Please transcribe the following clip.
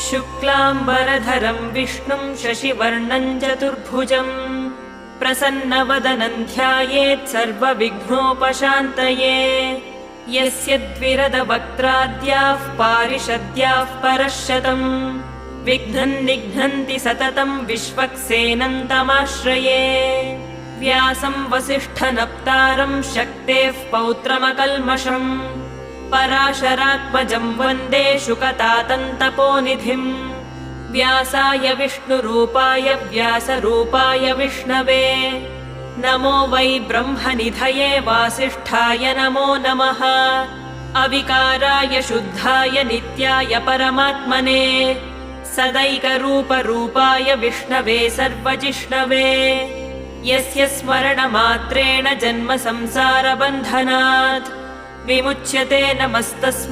शुक्लाम्बरधरं विष्णुं शशिवर्णं चतुर्भुजम् प्रसन्नवदनं ध्यायेत् सर्वविघ्नोपशान्तये यस्य द्विरदवक्त्राद्याः पारिषद्याः परश्शतम् विघ्नं निघ्नन्ति सततं विश्वक्सेनं तमाश्रये व्यासं वसिष्ठनप्तारं शक्तेः पौत्रमकल्मषम् पराशरात्मजं वन्दे शुकतातन्तपोनिधिम् व्यासाय विष्णुरूपाय व्यासरूपाय विष्णवे नमो वै ब्रह्मनिधये वासिष्ठाय नमो नमः अविकाराय शुद्धाय नित्याय परमात्मने सदैकरूपरूपाय विष्णवे सर्वजिष्णवे यस्य स्मरणमात्रेण जन्म संसारबन्धनात् विमुच्यते नमस्तस्मै